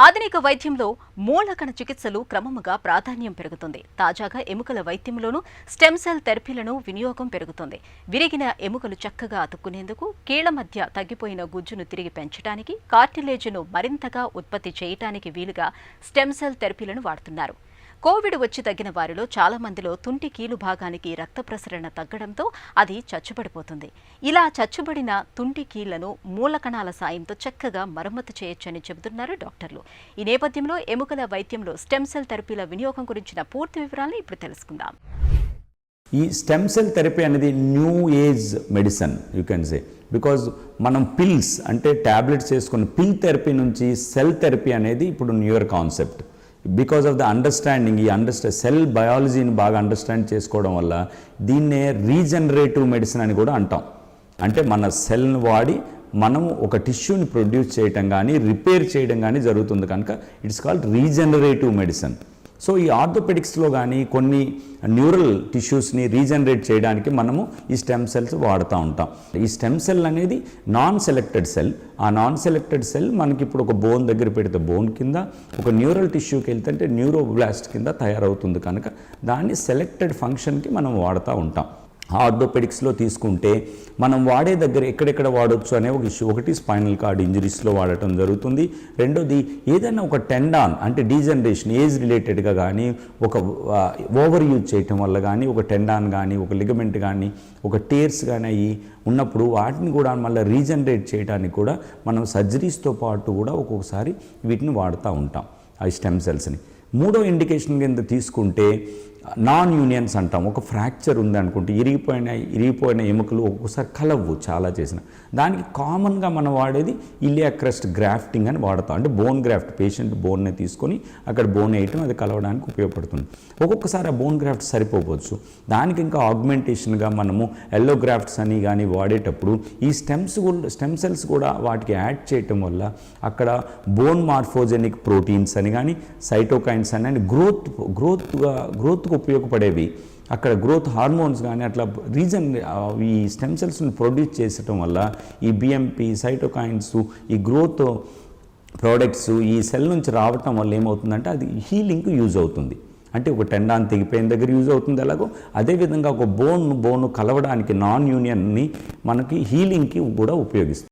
ఆధునిక వైద్యంలో మూలకణ చికిత్సలు క్రమముగా ప్రాధాన్యం పెరుగుతుంది. తాజాగా ఎముకల వైద్యంలోనూ స్టెమ్ సెల్ థెరపీలను వినియోగం పెరుగుతుంది. విరిగిన ఎముకలు చక్కగా అతుక్కునేందుకు, కీళ్ల మధ్య తగ్గిపోయిన గుజ్జును తిరిగి పెంచడానికి, కార్టిలేజ్ను మరింతగా ఉత్పత్తి చేయడానికి వీలుగా స్టెమ్ సెల్ థెరపీలను వాడుతున్నారు. కోవిడ్ వచ్చి తగ్గిన వారిలో చాలా మందిలో తుంటి కీలు భాగానికి రక్త ప్రసరణ తగ్గడంతో అది చచ్చుబడిపోతుంది. ఇలా చచ్చుబడిన తుంటి కీళ్లను మూలకణాల సాయంతో చక్కగా మరమ్మతు చేయొచ్చని చెబుతున్నారు డాక్టర్లు. ఈ నేపథ్యంలో ఎముకల వైద్యంలో స్టెమ్ సెల్ థెరపీల వినియోగం గురించిన పూర్తి వివరాలను ఇప్పుడు తెలుసుకుందాం. ఈ స్టెమ్ సెల్ థెరపీ అనేది new age medicine you can say, because మనం పిల్స్ అంటే ట్యాబ్లెట్స్ చేసుకున్న పిల్ థెరపీ నుంచి సెల్ థెరపీ అనేది ఇప్పుడు newer concept. Because of the understanding, cell బయాలజీని బాగా అండర్స్టాండ్ చేసుకోవడం వల్ల దీన్నే రీజనరేటివ్ మెడిసిన్ అని కూడా అంటాం. అంటే మన సెల్ని వాడి మనం ఒక టిష్యూని ప్రొడ్యూస్ చేయటం కానీ రిపేర్ చేయడం కానీ జరుగుతుంది కనుక it's called regenerative medicine. So ఈ ఆర్థోపెడిక్స్లో కానీ కొన్ని న్యూరల్ టిష్యూస్ని రీజనరేట్ చేయడానికి మనము ఈ స్టెమ్ సెల్స్ వాడుతూ ఉంటాం. ఈ స్టెమ్ సెల్ అనేది నాన్ సెలెక్టెడ్ సెల్. ఆ నాన్ సెలెక్టెడ్ సెల్ మనకి ఇప్పుడు ఒక బోన్ దగ్గర పెడితే బోన్ కింద, ఒక న్యూరల్ టిష్యూకి వెళ్తుంటే న్యూరోబ్లాస్ట్ కింద తయారవుతుంది కనుక దాన్ని సెలెక్టెడ్ ఫంక్షన్కి మనం వాడుతూ ఉంటాం. ఆర్థోపెడిక్స్లో తీసుకుంటే మనం వాడే దగ్గర ఎక్కడెక్కడ వాడవచ్చు అనే ఒక ఇష్యూ. ఒకటి స్పైనల్ కార్డ్ ఇంజరీస్లో వాడటం జరుగుతుంది. రెండోది ఏదైనా ఒక టెండాన్ అంటే డీజనరేషన్ ఏజ్ రిలేటెడ్గా కానీ, ఒక ఓవర్ యూజ్ చేయటం వల్ల కానీ, ఒక టెండాన్ కానీ, ఒక లిగమెంట్ కానీ, ఒక టేర్స్ కానీ అయ్యి ఉన్నప్పుడు వాటిని కూడా మళ్ళీ రీజనరేట్ చేయడానికి కూడా మనం సర్జరీస్తో పాటు కూడా ఒక్కొక్కసారి వీటిని వాడుతూ ఉంటాం ఆ స్టెమ్ సెల్స్ని. మూడో ఇండికేషన్ కింద తీసుకుంటే నాన్ యూనియన్స్ అంటాం. ఒక ఫ్రాక్చర్ ఉంది అనుకుంటే ఇరిగిపోయిన ఎముకలు ఒక్కొక్కసారి కలవ్వు చాలా చేసిన దానికి కామన్గా మనం వాడేది ఇలియా క్రస్ట్ గ్రాఫ్టింగ్ అని వాడతాం. అంటే బోన్ గ్రాఫ్ట్, పేషెంట్ బోన్ని తీసుకొని అక్కడ బోన్ వేయటం, అది కలవడానికి ఉపయోగపడుతుంది. ఒక్కొక్కసారి ఆ బోన్ గ్రాఫ్ట్ సరిపోవచ్చు, దానికి ఇంకా ఆగ్మెంటేషన్గా మనము ఎల్లో గ్రాఫ్ట్స్ అని కానీ వాడేటప్పుడు ఈ స్టెమ్ సెల్స్ కూడా వాటికి యాడ్ చేయటం వల్ల అక్కడ బోన్ మార్ఫోజెనిక్ ప్రోటీన్స్ అని కానీ, సైటోకైన్స్ అని గ్రోత్కు ఉపయోగపడేవి, అక్కడ గ్రోత్ హార్మోన్స్ కానీ అట్లా ఈ స్టెమ్ సెల్స్ని ప్రొడ్యూస్ చేసటం వల్ల ఈ బిఎంపి, సైటోకైన్స్, ఈ గ్రోత్ ప్రోడక్ట్స్ ఈ సెల్ నుంచి రావటం వల్ల ఏమవుతుందంటే అది హీలింగ్కి యూజ్ అవుతుంది. అంటే ఒక టెండాన్ తెగిపోయిన దగ్గర యూజ్ అవుతుంది. ఎలాగో అదేవిధంగా ఒక బోన్ కలవడానికి నాన్ యూనియన్ని మనకి హీలింగ్కి కూడా ఉపయోగిస్తుంది.